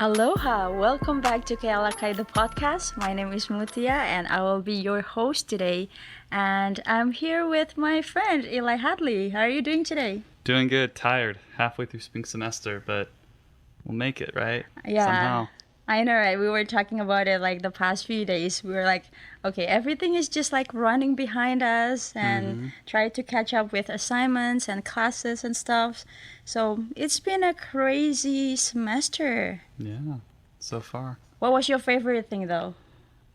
Aloha! Welcome back to Alaka'i the podcast. My name is Mutia and I will be your host today. And I'm here with my friend Eli Hadley. How are you doing today? Doing good. Tired. Halfway through spring semester, but we'll make it, right? Yeah. Somehow. I know, right? We were talking about it like the past few days. We were like, okay, everything is just like running behind us and try to catch up with assignments and classes and stuff. So it's been a crazy semester. Yeah, so far. What was your favorite thing though?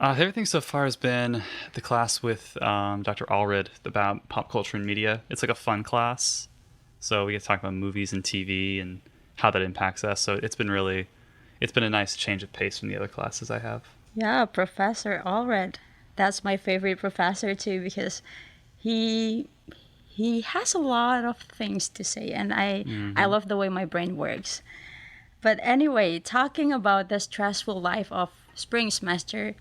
Everything so far has been the class with Dr. Allred about pop culture and media. It's like a fun class. So we get to talk about movies and TV and how that impacts us. So it's been a nice change of pace from the other classes I have. Yeah, Professor Allred. That's my favorite professor too because he has a lot of things to say and I love the way my brain works. But anyway, talking about the stressful life of spring semester,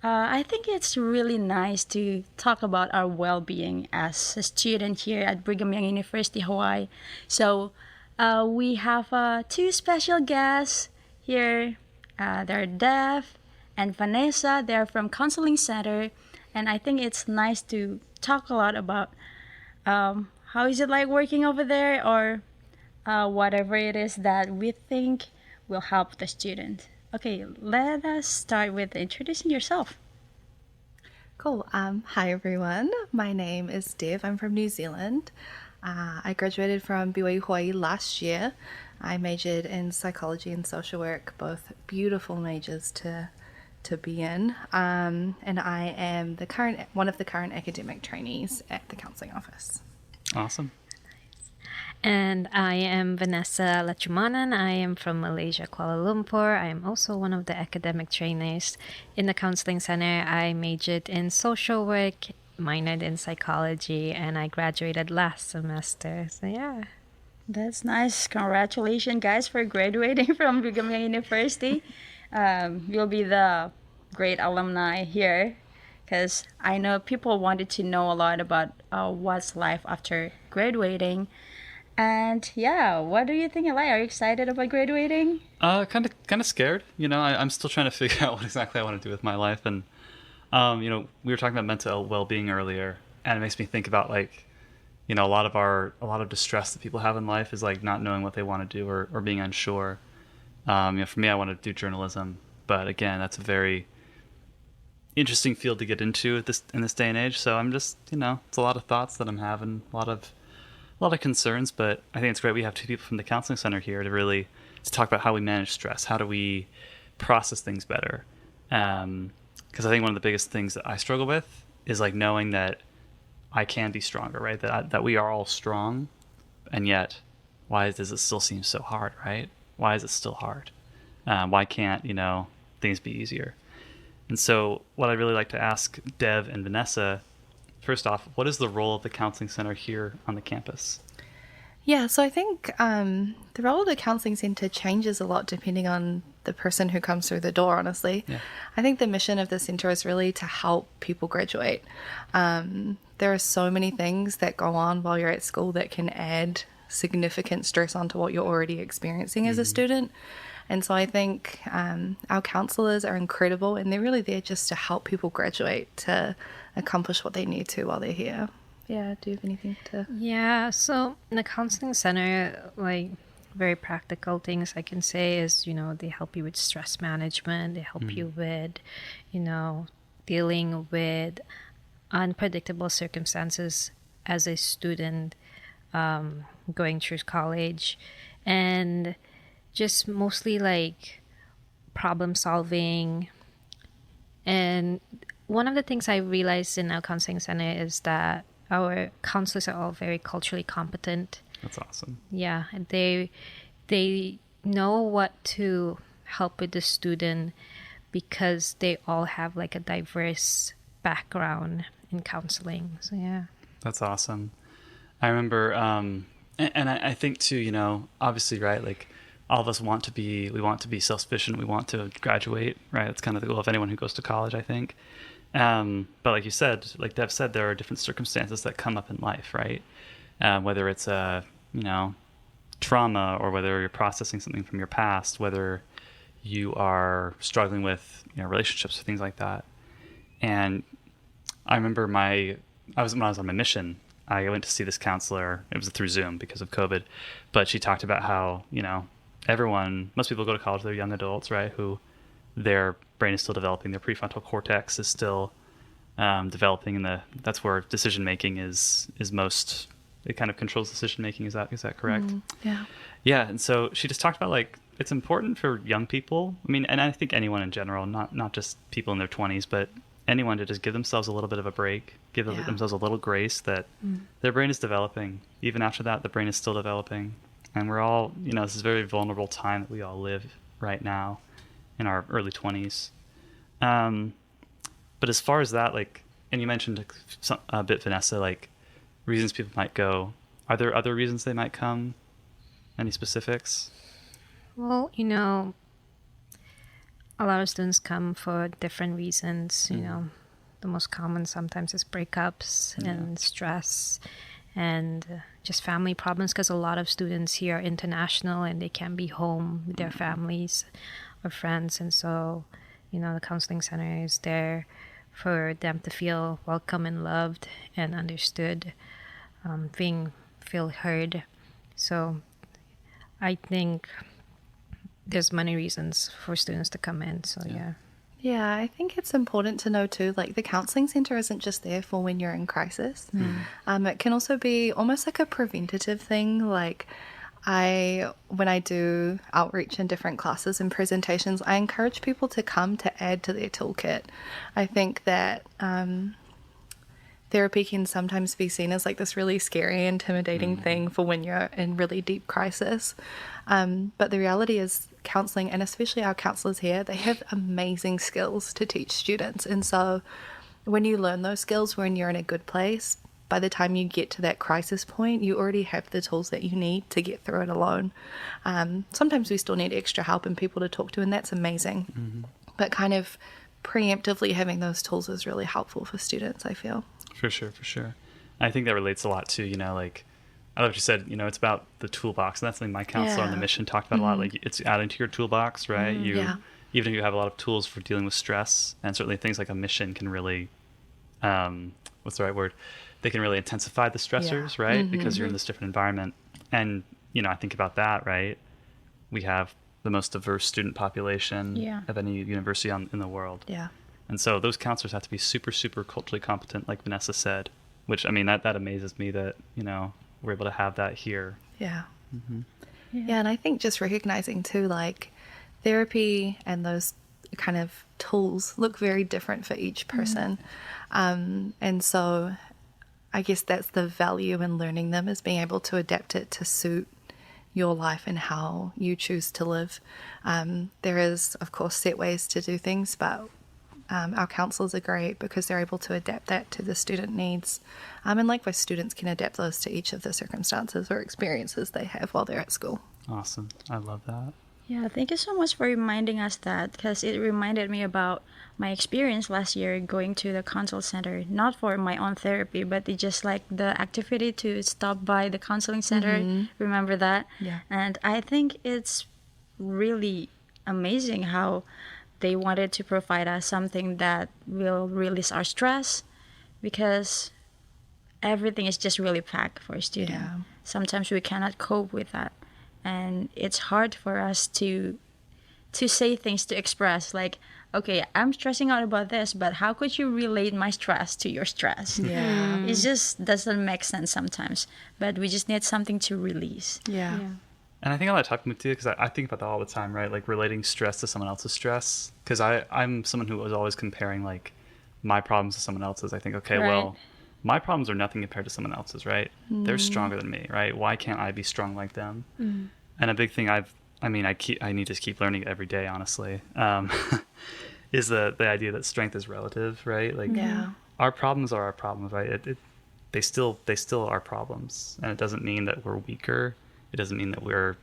I think it's really nice to talk about our well-being as a student here at Brigham Young University, Hawaii. So we have two special guests here. They're Dev and Vanessa. They're from Counseling Center. And I think it's nice to talk a lot about how is it like working over there or whatever it is that we think will help the student. Okay, let us start with introducing yourself. Cool. Hi, everyone. My name is Dev. I'm from New Zealand. I graduated from BYU-Hawaii last year. I majored in psychology and social work, both beautiful majors to be in. And I am one of the current academic trainees at the counseling office. Awesome. And I am Vanessa Latchumanan. I am from Malaysia, Kuala Lumpur. I am also one of the academic trainees in the Counseling Center. I majored in social work, minored in psychology, and I graduated last semester. So yeah. That's nice. Congratulations, guys, for graduating from Brigham Young University. You'll be the great alumni here because I know people wanted to know a lot about what's life after graduating. And yeah, what do you think, Eli? Are you excited about graduating? Kind of scared. I'm still trying to figure out what exactly I want to do with my life. And, we were talking about mental well-being earlier, and it makes me think about a lot of distress that people have in life is like not knowing what they want to do or being unsure. For me, I want to do journalism, but again, that's a very interesting field to get into in this day and age. So I'm just, it's a lot of thoughts that I'm having, a lot of concerns, but I think it's great we have two people from the counseling center here to talk about how we manage stress. How do we process things better? Because I think one of the biggest things that I struggle with is like knowing that I can be stronger, right? That we are all strong, and yet why does it still seem so hard, right? Why is it still hard? Why can't, things be easier? And so what I'd really like to ask Dev and Vanessa, first off, what is the role of the Counseling Center here on the campus? Yeah, so I think the role of the Counseling Center changes a lot depending on the person who comes through the door, honestly. Yeah. I think the mission of the center is really to help people graduate. There are so many things that go on while you're at school that can add significant stress onto what you're already experiencing as a student. And so I think our counselors are incredible, and they're really there just to help people graduate, to accomplish what they need to while they're here. Yeah, do you have anything to... Yeah, so in the Counseling Center, like very practical things I can say is, they help you with stress management. They help you with, dealing with unpredictable circumstances as a student going through college, and just mostly like problem solving. And one of the things I realized in our counseling center is that our counselors are all very culturally competent. That's awesome. Yeah, and they know what to help with the student because they all have like a diverse background in counseling. So yeah. That's awesome. I remember, and I think too, obviously, right, like all of us we want to be self-sufficient. We want to graduate, right? That's kind of the goal of anyone who goes to college, I think. But like you said, like Dev said, there are different circumstances that come up in life, right? Whether it's trauma or whether you're processing something from your past, whether you are struggling with, relationships or things like that. And I remember when I was on my mission, I went to see this counselor. It was through Zoom because of COVID, but she talked about how, most people go to college, they're young adults, right, who their brain is still developing, their prefrontal cortex is still developing, and that's where decision making is most. It kind of controls decision making. Is that correct? Yeah. Yeah, and so she just talked about like it's important for young people. I mean, and I think anyone in general, not just people in their 20s, but anyone to just give themselves a little bit of a break, give themselves a little grace that their brain is developing. Even after that, the brain is still developing, and we're all, this is a very vulnerable time that we all live right now in our early 20s. But as far as that, like, and you mentioned a bit, Vanessa, like reasons people might go. Are there other reasons they might come? Any specifics? Well, a lot of students come for different reasons. The most common sometimes is breakups and stress and just family problems, because a lot of students here are international and they can't be home with their families or friends. And so, the counseling center is there for them to feel welcome and loved and understood, feel heard. So I think there's many reasons for students to come in. So yeah. Yeah, I think it's important to know too, like the counselling centre isn't just there for when you're in crisis. It can also be almost like a preventative thing. Like when I do outreach in different classes and presentations, I encourage people to come to add to their toolkit. I think that therapy can sometimes be seen as like this really scary, intimidating thing for when you're in really deep crisis. But the reality is counselling, and especially our counsellors here, they have amazing skills to teach students. And so when you learn those skills when you're in a good place, by the time you get to that crisis point, you already have the tools that you need to get through it alone. Sometimes we still need extra help and people to talk to, and that's amazing. But kind of preemptively having those tools is really helpful for students, I feel. For sure. I think that relates a lot to, like, I love what you said, it's about the toolbox. And that's something my counselor on the mission talked about a lot. Like, it's adding to your toolbox, right? Even if you have a lot of tools for dealing with stress, and certainly things like a mission can really, what's the right word? They can really intensify the stressors, right? Because you're in this different environment. And, I think about that, right? We have the most diverse student population of any university in the world. Yeah. And so those counselors have to be super, super culturally competent, like Vanessa said, which, I mean, that amazes me that, we're able to have that here. Yeah, and I think just recognizing too, like, therapy and those kind of tools look very different for each person. And so I guess that's the value in learning them, is being able to adapt it to suit your life and how you choose to live. There is, of course, set ways to do things, but our counsellors are great because they're able to adapt that to the student needs. And likewise, students can adapt those to each of the circumstances or experiences they have while they're at school. Awesome. I love that. Yeah, thank you so much for reminding us that, because it reminded me about my experience last year going to the consult center, not for my own therapy, but it just like the activity to stop by the counseling center. Remember that? Yeah. And I think it's really amazing how they wanted to provide us something that will release our stress, because everything is just really packed for a student. Yeah. Sometimes we cannot cope with that. And it's hard for us to say things, to express, like, okay, I'm stressing out about this, but how could you relate my stress to your stress? Yeah. It just doesn't make sense sometimes. But we just need something to release. Yeah. And I think I like talking with you because I think about that all the time, right? Like relating stress to someone else's stress. Because I'm someone who was always comparing like my problems to someone else's. I think, okay, well, my problems are nothing compared to someone else's, right? They're stronger than me, right? Why can't I be strong like them? And a big thing I need to keep learning every day, honestly, is the idea that strength is relative, right? Like our problems are our problems, right? They still are problems, and it doesn't mean that we're weaker. It doesn't mean that we're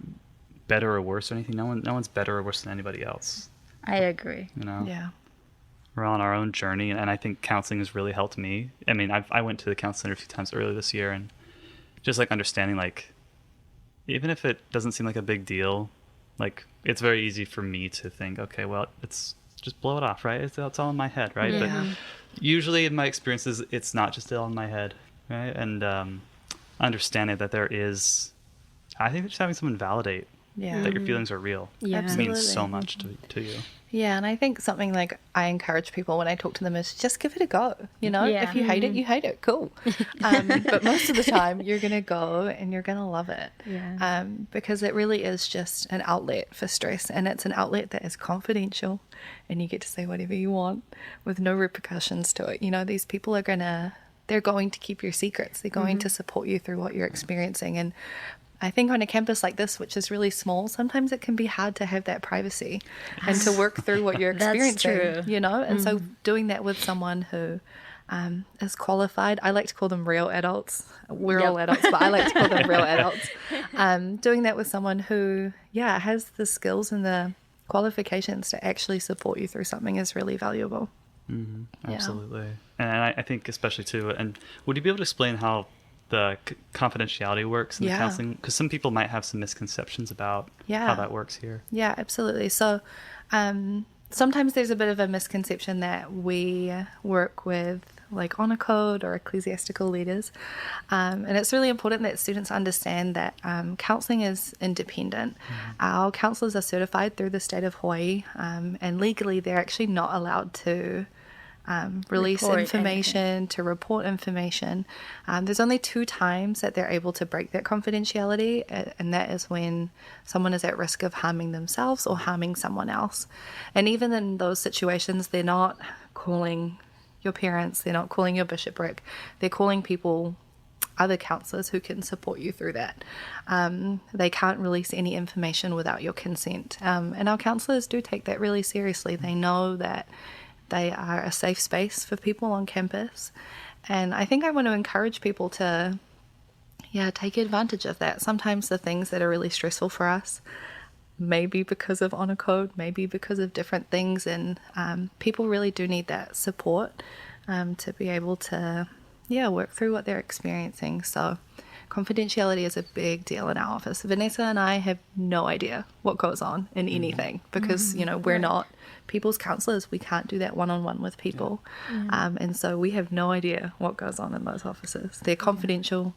better or worse or anything. No one's better or worse than anybody else. I agree. Yeah. We're on our own journey, and I think counseling has really helped me. I mean, I went to the counseling center a few times earlier this year, and just like understanding, like, even if it doesn't seem like a big deal, like it's very easy for me to think, okay, well, it's just blow it off, right? It's all in my head, right? Yeah. But usually in my experiences, it's not just all in my head, right? And understanding that there is, I think just having someone validate Yeah. that your feelings are real Yeah. means so Absolutely. much to you. Yeah, and I think something like I encourage people when I talk to them is just give it a go. You know, Yeah. if you hate it, you hate it. Cool. But most of the time, you're going to go and you're going to love it. Yeah. Because it really is just an outlet for stress, and it's an outlet that is confidential, and you get to say whatever you want with no repercussions to it. You know, these people are they're going to keep your secrets. They're going to support you through what you're experiencing. And I think on a campus like this, which is really small, sometimes it can be hard to have that privacy and to work through what you're That's experiencing, true. you know? And so doing that with someone who is qualified, I like to call them real adults. We're all adults, but I like to call them real adults. Doing that with someone who, has the skills and the qualifications to actually support you through something is really valuable. Yeah. Absolutely. And I think especially too, and would you be able to explain how the confidentiality works in the Yeah. counseling? Because some people might have some misconceptions about how that works here. Yeah, absolutely. So sometimes there's a bit of a misconception that we work with like honor code or ecclesiastical leaders. And it's really important that students understand that counseling is independent. Our counselors are certified through the state of Hawaii, and legally they're actually not allowed to release Report information, to report information. There's only 2 times that they're able to break that confidentiality, and that is when someone is at risk of harming themselves or harming someone else. And even in those situations, they're not calling your parents, they're not calling your bishopric, they're calling people, other counselors who can support you through that. They can't release any information without your consent. And our counselors do take that really seriously. They know that they are a safe space for people on campus. And I think I want to encourage people to, take advantage of that. Sometimes the things that are really stressful for us, maybe because of honor code, maybe because of different things. And people really do need that support to be able to, work through what they're experiencing. So confidentiality is a big deal in our office. Vanessa and I have no idea what goes on in anything because, we're not people's counselors. We can't do that one-on-one with people. And so we have no idea what goes on in those offices. They're confidential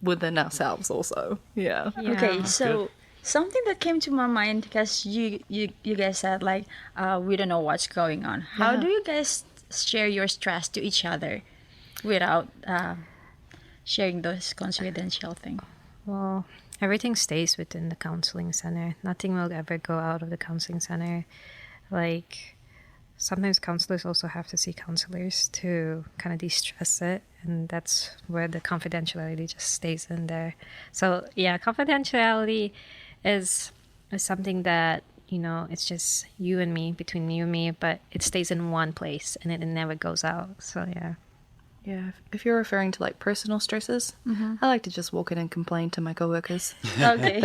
within ourselves also. Yeah. Okay, That's so good. something that came to my mind because you guys said like we don't know what's going on. How Yeah. do you guys share your stress to each other without sharing those confidential things? Well, everything stays within the counseling center. Nothing will ever go out of the counseling center. Like, sometimes counselors also have to see counselors to kind of de-stress it, and that's where the confidentiality just stays in there. So yeah, confidentiality is something that, it's just you and me, between you and me, but it stays in one place and it never goes out. So yeah. Yeah, if you're referring to like personal stresses, I like to just walk in and complain to my coworkers. Okay.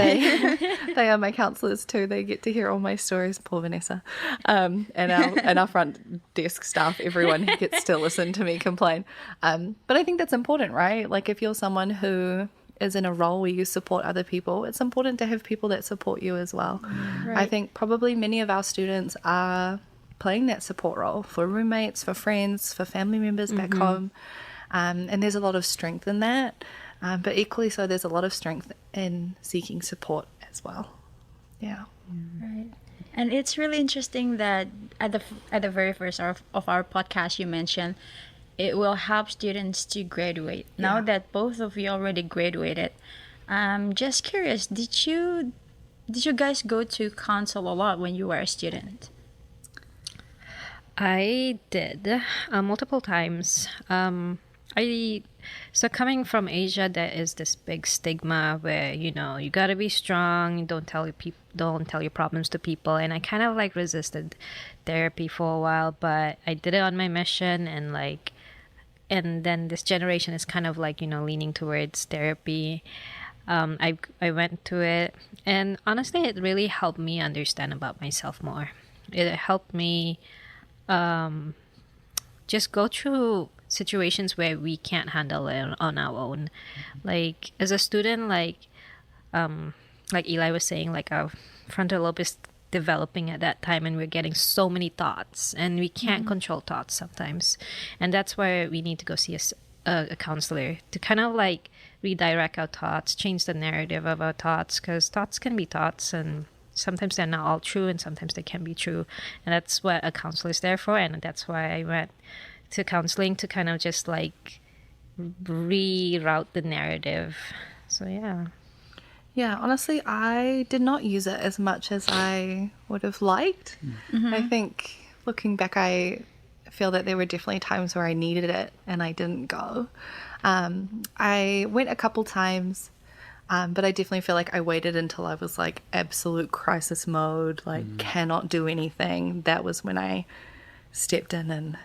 They are my counselors too. They get to hear all my stories. Poor Vanessa, and our front desk staff, everyone gets to listen to me complain. But I think that's important, right? Like if you're someone who is in a role where you support other people, it's important to have people that support you as well. Right. I think probably many of our students are playing that support role for roommates, for friends, for family members back home. And there's a lot of strength in that. But equally so, there's a lot of strength in seeking support as well. Yeah. Right. And it's really interesting that at the very first of our podcast, you mentioned it will help students to graduate. Now Yeah. that both of you already graduated, I'm just curious, did you guys go to counsel a lot when you were a student? I did multiple times. So coming from Asia, there is this big stigma where you gotta be strong. Don't tell your problems to people. And I kind of like resisted therapy for a while, but I did it on my mission, and then this generation is kind of like leaning towards therapy. I went to it, and honestly, it really helped me understand about myself more. It helped me just go through situations where we can't handle it on our own. Like as a student, like Eli was saying, like our frontal lobe is developing at that time, and we're getting so many thoughts, and we can't control thoughts sometimes, and that's why we need to go see a counselor to kind of like redirect our thoughts, change the narrative of our thoughts, because thoughts can be thoughts, and sometimes they're not all true, and sometimes they can be true, and that's what a counselor is there for. And that's why I went to counseling, to kind of just like reroute the narrative. So Yeah, honestly, I did not use it as much as I would have liked. I think looking back, I feel that there were definitely times where I needed it and I didn't go. I went a couple times, but I definitely feel like I waited until I was like absolute crisis mode, like cannot do anything. That was when I stepped in and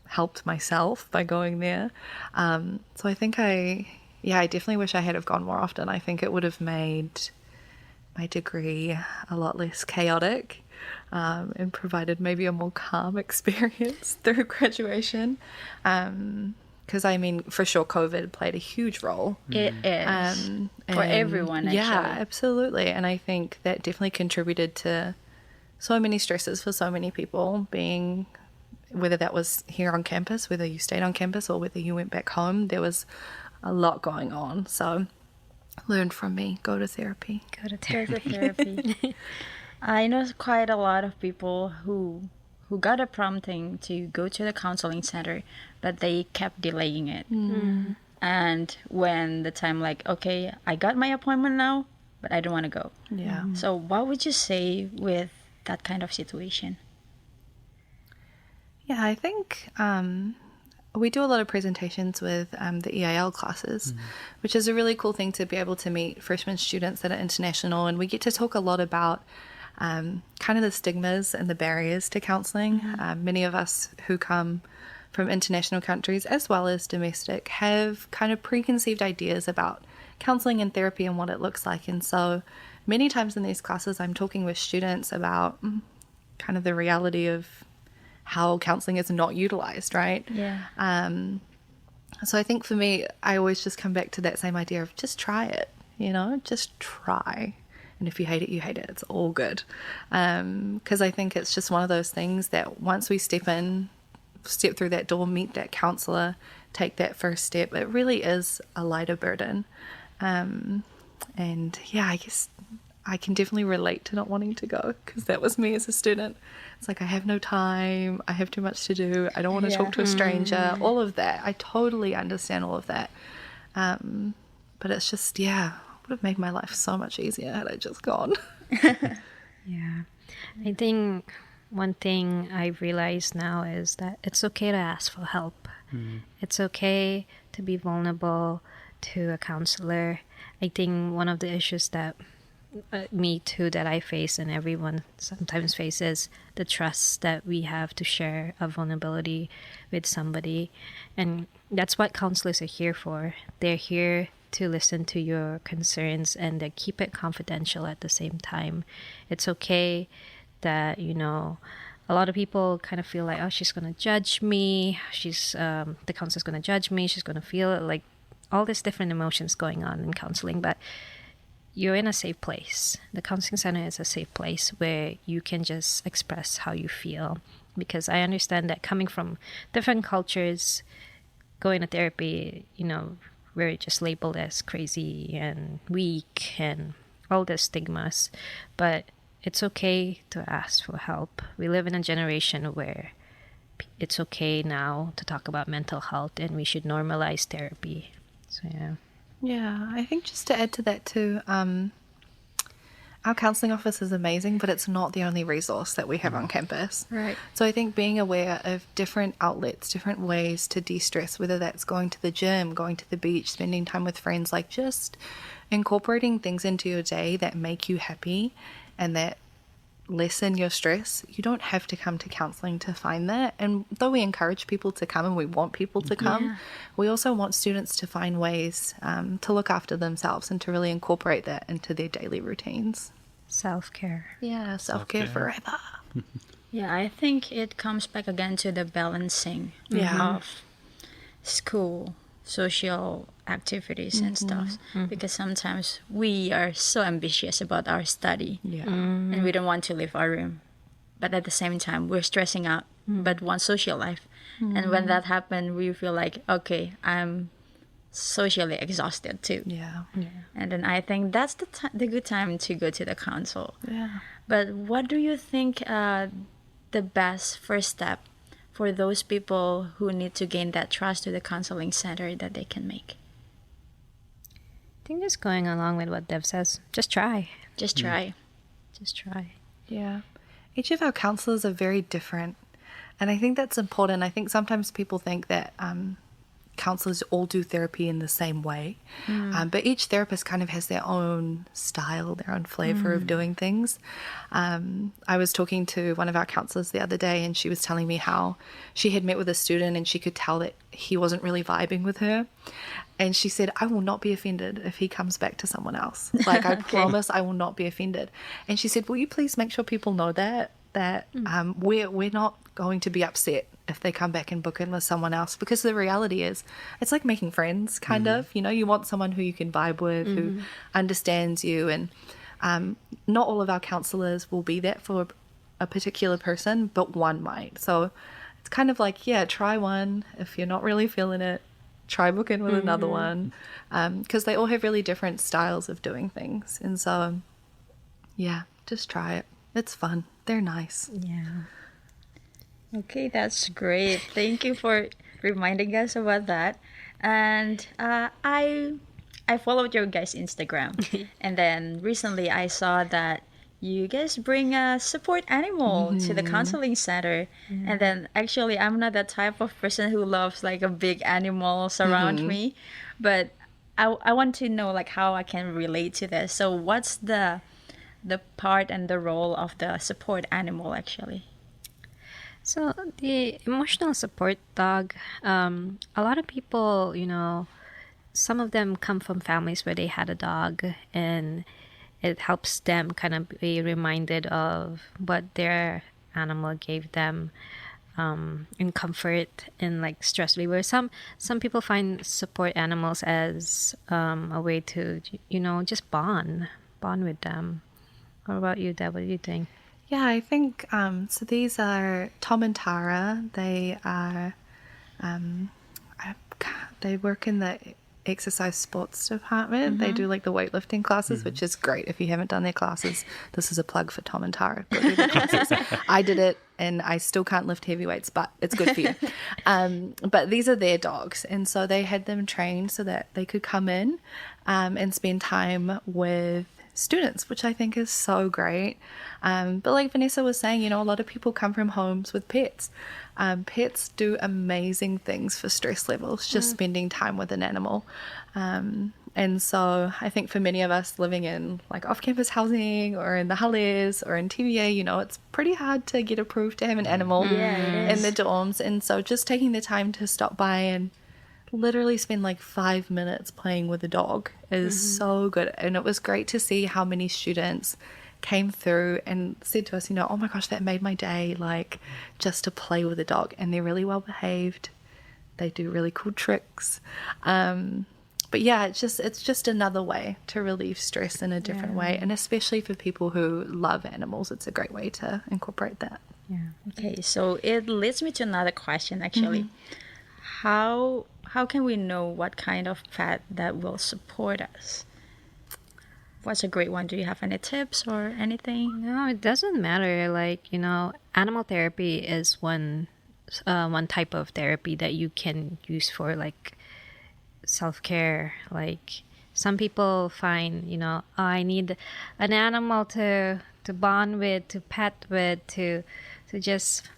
helped myself by going there. So I think I definitely wish I had have gone more often. I think it would have made my degree a lot less chaotic, and provided maybe a more calm experience through graduation. Because I mean, for sure, COVID played a huge role. It is for everyone, actually. Yeah, absolutely. And I think that definitely contributed to so many stresses for so many people, being whether that was here on campus, whether you stayed on campus or whether you went back home. There was a lot going on. So learn from me, go to therapy. go to Go therapy. to therapy. I know quite a lot of people who got a prompting to go to the counseling center, but they kept delaying it. And when the time like, okay, I got my appointment now, but I don't want to go. Yeah. So what would you say with that kind of situation? Yeah, I think we do a lot of presentations with the EAL classes, which is a really cool thing to be able to meet freshman students that are international, and we get to talk a lot about kind of the stigmas and the barriers to counselling. Many of us who come from international countries as well as domestic have kind of preconceived ideas about counselling and therapy and what it looks like. And so many times in these classes I'm talking with students about kind of the reality of how counselling is not utilised, right? Yeah. So I think for me, I always just come back to that same idea of just try it, just try. And if you hate it, you hate it. It's all good. Because I think it's just one of those things that once we step through that door, meet that counsellor, take that first step, it really is a lighter burden. And yeah, I guess I can definitely relate to not wanting to go, because that was me as a student. It's like, I have no time, I have too much to do, I don't want to talk to a stranger, all of that. I totally understand all of that. But it's just, yeah, would have made my life so much easier had I just gone. Yeah. I think one thing I realize now is that it's okay to ask for help. It's okay to be vulnerable to a counselor. I think one of the issues that me too, that I face and everyone sometimes faces, the trust that we have to share a vulnerability with somebody. And that's what counselors are here for. They're here to listen to your concerns and they keep it confidential at the same time. It's okay that, a lot of people kind of feel like, oh, she's going to judge me. The counselor's going to judge me. She's going to feel like all these different emotions going on in counseling, but you're in a safe place. The counseling center is a safe place where you can just express how you feel. Because I understand that coming from different cultures, going to therapy, we're just labeled as crazy and weak and all the stigmas. But it's okay to ask for help. We live in a generation where it's okay now to talk about mental health, and we should normalize therapy. So, yeah. Yeah, I think just to add to that too, our counselling office is amazing, but it's not the only resource that we have on campus. Right. So I think being aware of different outlets, different ways to de-stress, whether that's going to the gym, going to the beach, spending time with friends, like just incorporating things into your day that make you happy and that lessen your stress. You don't have to come to counselling to find that. And though we encourage people to come and we want people to come, we also want students to find ways to look after themselves and to really incorporate that into their daily routines. Self-care. Yeah, self-care forever. Yeah, I think it comes back again to the balancing Yeah. of school social activities and stuff, because sometimes we are so ambitious about our study and we don't want to leave our room, but at the same time we're stressing out but want social life. And when that happens, we feel like, okay, I'm socially exhausted too. And then I think that's the good time to go to the council. But what do you think the best first step for those people who need to gain that trust to the counseling center that they can make? I think just going along with what Dev says, just try. Just try. Just try. Yeah. Each of our counselors are very different. And I think that's important. I think sometimes people think that counselors all do therapy in the same way. But each therapist kind of has their own style, their own flavor of doing things. I was talking to one of our counselors the other day, and she was telling me how she had met with a student and she could tell that he wasn't really vibing with her. And she said, I will not be offended if he comes back to someone else. Like, I promise I will not be offended. And she said, will you please make sure people know that we're not going to be upset if they come back and book in with someone else, because the reality is it's like making friends, kind of, you know, you want someone who you can vibe with, who understands you. And not all of our counselors will be that for a particular person, but one might. So it's kind of like, yeah, try one. If you're not really feeling it, try book in with another one, because they all have really different styles of doing things. And so, yeah, just try it. It's fun. They're nice. Yeah. Okay, that's great. Thank you for reminding us about that. And I followed your guys' Instagram, and then recently I saw that you guys bring a support animal to the counseling center. And then actually I'm not that type of person who loves like a big animal around me, but I want to know like how I can relate to this. So what's the part and the role of the support animal actually? So the emotional support dog, a lot of people, you know, some of them come from families where they had a dog, and it helps them kind of be reminded of what their animal gave them in comfort and like stress reliever. Some people find support animals as a way to, you know, just bond with them. What about you, Deb? What do you think? Yeah, I think, so these are Tom and Tara. They are, they work in the exercise sports department. They do like the weightlifting classes, which is great. If you haven't done their classes, this is a plug for Tom and Tara. Go do their classes. I did it and I still can't lift heavy weights, but it's good for you. But these are their dogs. And so they had them trained so that they could come in and spend time with students, which I think is so great. But like Vanessa was saying, you know, a lot of people come from homes with pets. Pets do amazing things for stress levels, just spending time with an animal. And so I think for many of us living in like off-campus housing or in the Hadleys or in TVA, you know, it's pretty hard to get approved to have an animal in the dorms. And so just taking the time to stop by and literally spend like 5 minutes playing with a dog is so good. And it was great to see how many students came through and said to us, you know, oh my gosh, that made my day, like just to play with a dog. And they're really well behaved. They do really cool tricks. But yeah, it's just another way to relieve stress in a different way. And especially for people who love animals, it's a great way to incorporate that. Yeah. Okay, so it leads me to another question actually. How can we know what kind of pet that will support us? What's a great one? Do you have any tips or anything? No, it doesn't matter. Like, you know, animal therapy is one type of therapy that you can use for like self-care. Like some people find, you know, oh, I need an animal to bond with, to pet with, to just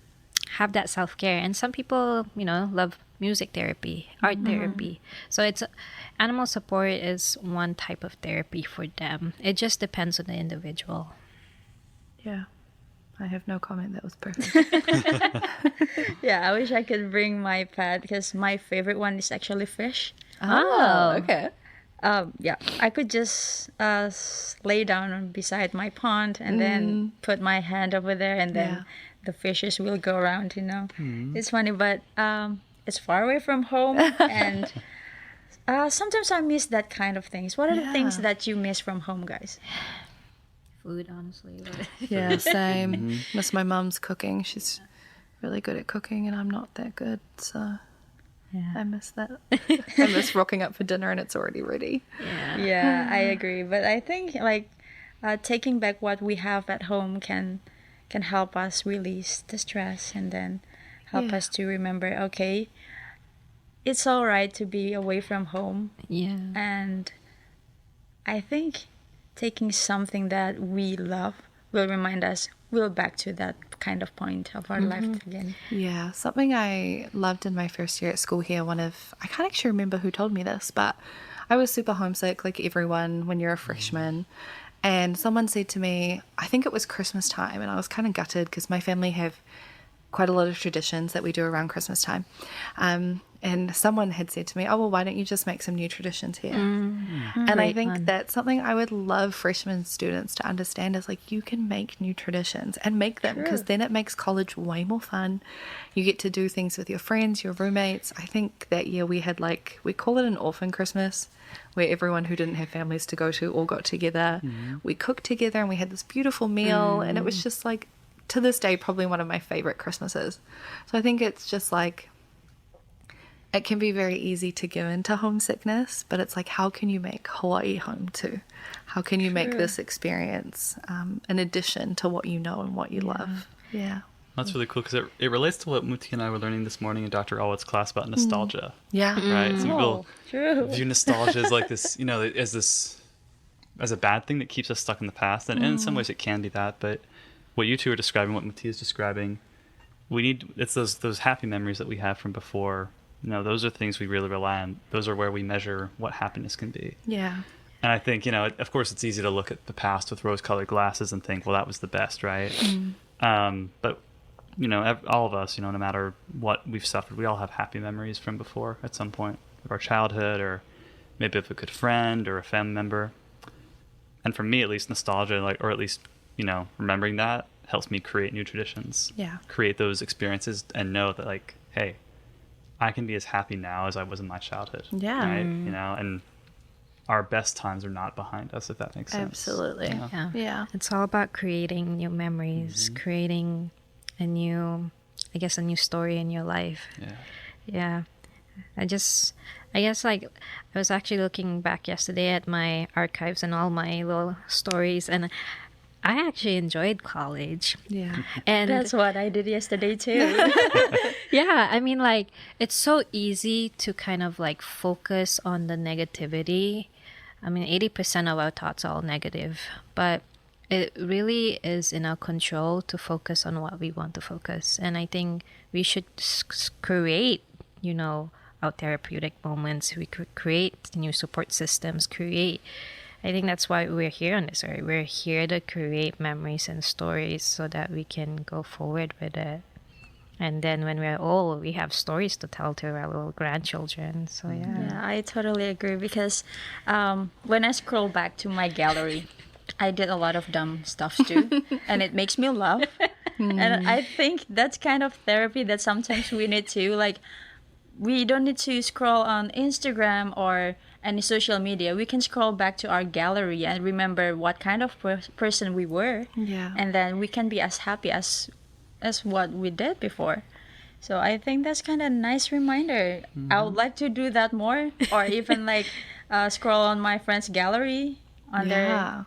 have that self-care. And some people, you know, love music therapy, art therapy. So it's animal support is one type of therapy for them. It just depends on the individual. Yeah. I have no comment. That was perfect. Yeah, I wish I could bring my pet because my favorite one is actually fish. Oh, okay. Yeah, I could just lay down beside my pond and then put my hand over there and then the fishes will go around, you know. It's funny, but it's far away from home and Sometimes I miss that kind of things. What are the things Yeah. that you miss from home, guys? Food, honestly. Yeah, same. Miss my mum's cooking. She's really good at cooking, and I'm not that good, so I miss that. I miss rocking up for dinner and it's already ready. Yeah, I agree. But I think like taking back what we have at home can help us release the stress and then help Yeah. us to remember, okay, it's all right to be away from home. Yeah. And I think taking something that we love will remind us we're back to that kind of point of our life again. Yeah, something I loved in my first year at school here, I can't actually remember who told me this, but I was super homesick like everyone when you're a freshman. And someone said to me, I think it was Christmas time, and I was kind of gutted because my family have quite a lot of traditions that we do around Christmas time. And someone had said to me, oh, well, why don't you just make some new traditions here? And I think that's something I would love freshman students to understand is like you can make new traditions and make them because then it makes college way more fun. You get to do things with your friends, your roommates. I think that year we had we call it an orphan Christmas where everyone who didn't have families to go to all got together. We cooked together and we had this beautiful meal and it was just like, to this day, probably one of my favorite Christmases. So I think it's just like, it can be very easy to give into homesickness, but it's like, how can you make Hawaii home too? How can you make this experience an addition to what you know and what you love? Yeah. That's really cool because it relates to what Mutia and I were learning this morning in Dr. Alwood's class about nostalgia. Yeah. Right? Some people True. view nostalgia as like this, as a bad thing that keeps us stuck in the past. And in some ways it can be that, but what you two are describing, what Mutia is describing, it's those happy memories that we have from before. Those are things we really rely on. Those are where we measure what happiness can be. Yeah. And I think, of course, it's easy to look at the past with rose-colored glasses and think, well, that was the best, right? But, all of us, no matter what we've suffered, we all have happy memories from before at some point of our childhood or maybe of a good friend or a family member. And for me, at least, nostalgia, or at least, remembering that helps me create new traditions. Yeah. Create those experiences and know that, hey, I can be as happy now as I was in my childhood. Yeah. Right? And our best times are not behind us, if that makes sense. Absolutely. Yeah. Yeah. It's all about creating new memories, creating a new story in your life. Yeah. I guess I was actually looking back yesterday at my archives and all my little stories, and I actually enjoyed college. Yeah. And That's what I did yesterday too. yeah, I mean, it's so easy to kind of focus on the negativity. I mean, 80% of our thoughts are all negative, but it really is in our control to focus on what we want to focus. And I think we should create, our therapeutic moments. We could create new support systems, I think that's why we're here on this earth. We're here to create memories and stories so that we can go forward with it. And then when we're old, we have stories to tell to our little grandchildren. So Yeah, I totally agree because when I scroll back to my gallery, I did a lot of dumb stuff too, and it makes me laugh. And I think that's kind of therapy that sometimes we need to, we don't need to scroll on Instagram or any social media. We can scroll back to our gallery and remember what kind of person we were. Yeah. And then we can be as happy as what we did before. So I think that's kind of a nice reminder. I would like to do that more, or even scroll on my friend's gallery on their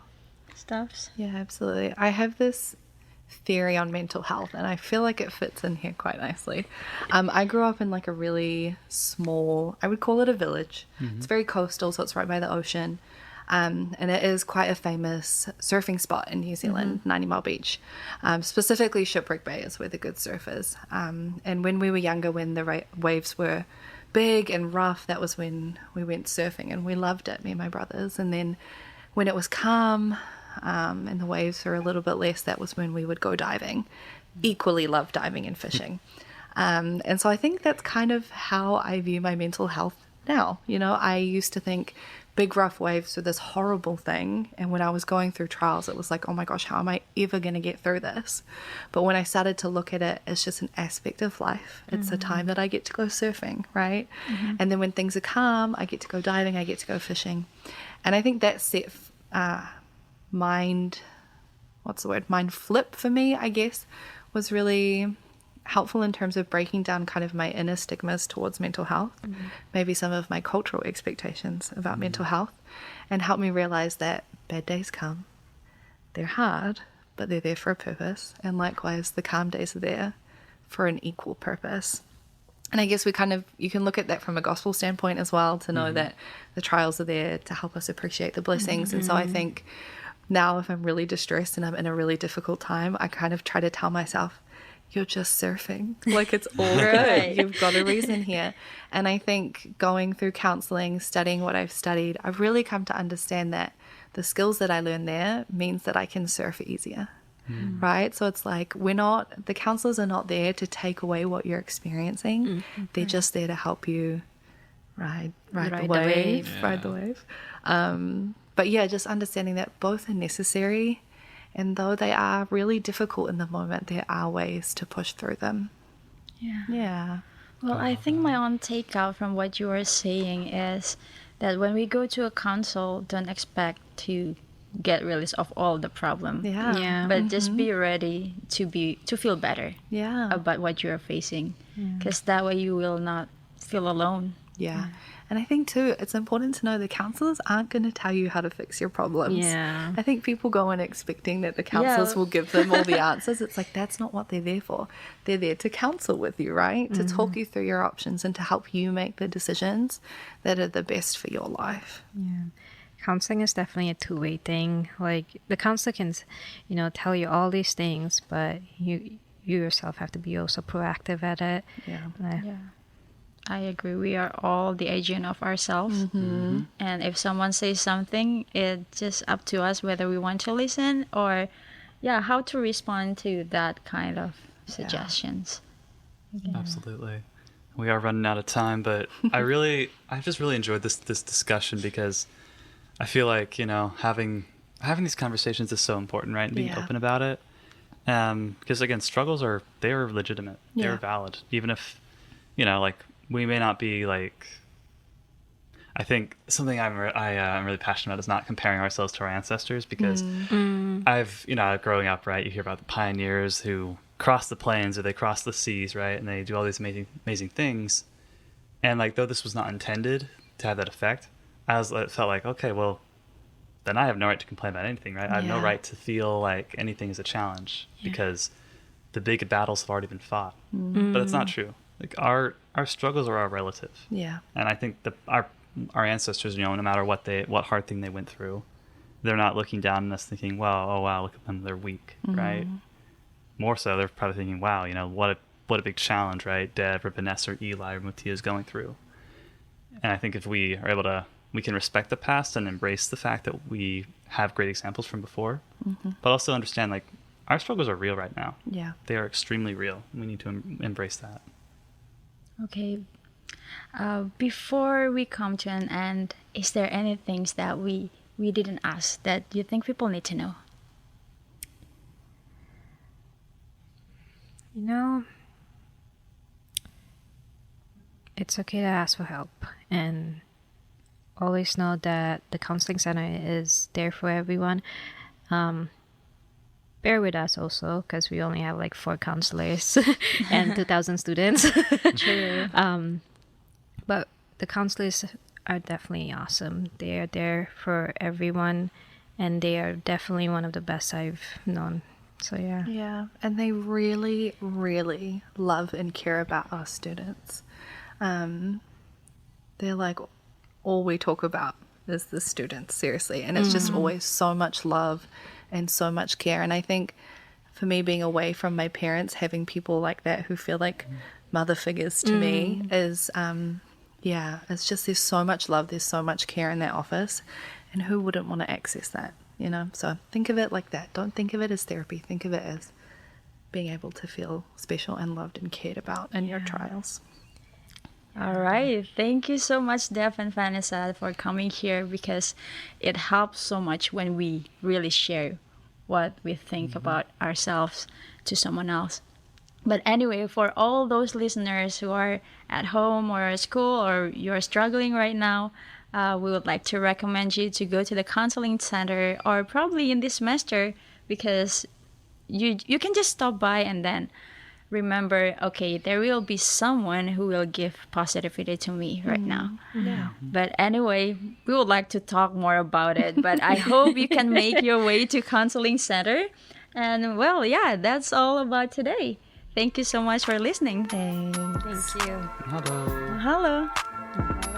stuffs. Yeah, absolutely. I have this theory on mental health, and I feel like it fits in here quite nicely. I grew up in a really small, I would call it a village. It's very coastal, so it's right by the ocean. And it is quite a famous surfing spot in New Zealand, 90 Mile Beach. Specifically, Shipwreck Bay is where the good surf is. And when we were younger, when the waves were big and rough, that was when we went surfing, and we loved it, me and my brothers. And then when it was calm and the waves were a little bit less, that was when we would go diving. Equally love diving and fishing. And so I think that's kind of how I view my mental health now. I used to think big rough waves through this horrible thing. And when I was going through trials, it was like, oh my gosh, how am I ever going to get through this? But when I started to look at it as just an aspect of life, it's a time that I get to go surfing, right? And then when things are calm, I get to go diving, I get to go fishing. And I think that set mind flip for me, I guess, was really helpful in terms of breaking down kind of my inner stigmas towards mental health, maybe some of my cultural expectations about mental health, and helped me realize that bad days come. They're hard, but they're there for a purpose. And likewise, the calm days are there for an equal purpose. And I guess you can look at that from a gospel standpoint as well, to know that the trials are there to help us appreciate the blessings. And so I think now if I'm really distressed and I'm in a really difficult time, I kind of try to tell myself, you're just surfing. Like, it's all good. You've got a reason here. And I think going through counseling, studying what I've studied, I've really come to understand that the skills that I learned there means that I can surf easier. Right? So it's like, the counselors are not there to take away what you're experiencing. They're just there to help you ride the wave. Ride the wave. But yeah, just understanding that both are necessary. And though they are really difficult in the moment, there are ways to push through them. Yeah. Well, I think my own takeout from what you were saying is that when we go to a counsel, don't expect to get rid of all the problem. But just be ready to feel better about what you're facing, because that way you will not feel alone. And I think too, it's important to know the counselors aren't going to tell you how to fix your problems. I think people go in expecting that the counselors will give them all the answers. It's like, that's not what they're there for. They're there to counsel with you, right? To talk you through your options and to help you make the decisions that are the best for your life. Counseling is definitely a two-way thing. Like, the counselor can, tell you all these things, but you yourself have to be also proactive at it. I agree. We are all the agent of ourselves. And if someone says something, it's just up to us whether we want to listen or, how to respond to that kind of suggestions. Absolutely. We are running out of time, but I just really enjoyed this discussion, because I feel like, having these conversations is so important, right? And being open about it. Because again, struggles they are legitimate. They're valid. Even if, we may not be like, I think something I'm really passionate about is not comparing ourselves to our ancestors, because I've, growing up, right, you hear about the pioneers who cross the plains or they cross the seas, right, and they do all these amazing things. And like, though this was not intended to have that effect, it felt like, okay, well, then I have no right to complain about anything, right? I have no right to feel like anything is a challenge, because the big battles have already been fought. But it's not true. Like, our struggles are our relative. And I think our ancestors, no matter what hard thing they went through, they're not looking down on us thinking, wow, look at them, they're weak, right? More so, they're probably thinking, wow, what a big challenge, right? Dev or Vanessa or Eli or Mutia is going through. And I think if we are able to, we can respect the past and embrace the fact that we have great examples from before, but also understand, like, our struggles are real right now. They are extremely real. We need to embrace that. Okay. Before we come to an end, is there any things that we didn't ask that you think people need to know? It's okay to ask for help, and always know that the counseling center is there for everyone. Bear with us also, because we only have like 4 counselors and 2,000 students. True. But the counselors are definitely awesome. They are there for everyone, and they are definitely one of the best I've known. So and they really, really love and care about our students. They're like, all we talk about is the students, seriously, and it's just always so much love and so much care. And I think for me, being away from my parents, having people like that who feel like mother figures to me is it's just, there's so much love, there's so much care in that office, and who wouldn't want to access that, so think of it like that. Don't think of it as therapy, think of it as being able to feel special and loved and cared about in your trials. All right. Thank you so much, Def and Vanessa, for coming here because it helps so much when we really share what we think about ourselves to someone else. But anyway, for all those listeners who are at home or at school or you're struggling right now, we would like to recommend you to go to the counseling center or probably in this semester because you can just stop by and then remember, okay, there will be someone who will give positivity to me right now. Yeah. But anyway, we would like to talk more about it. But I hope you can make your way to counseling center. And well, yeah, that's all about today. Thank you so much for listening. Thanks. Thank you. Hello. Hello. Hello.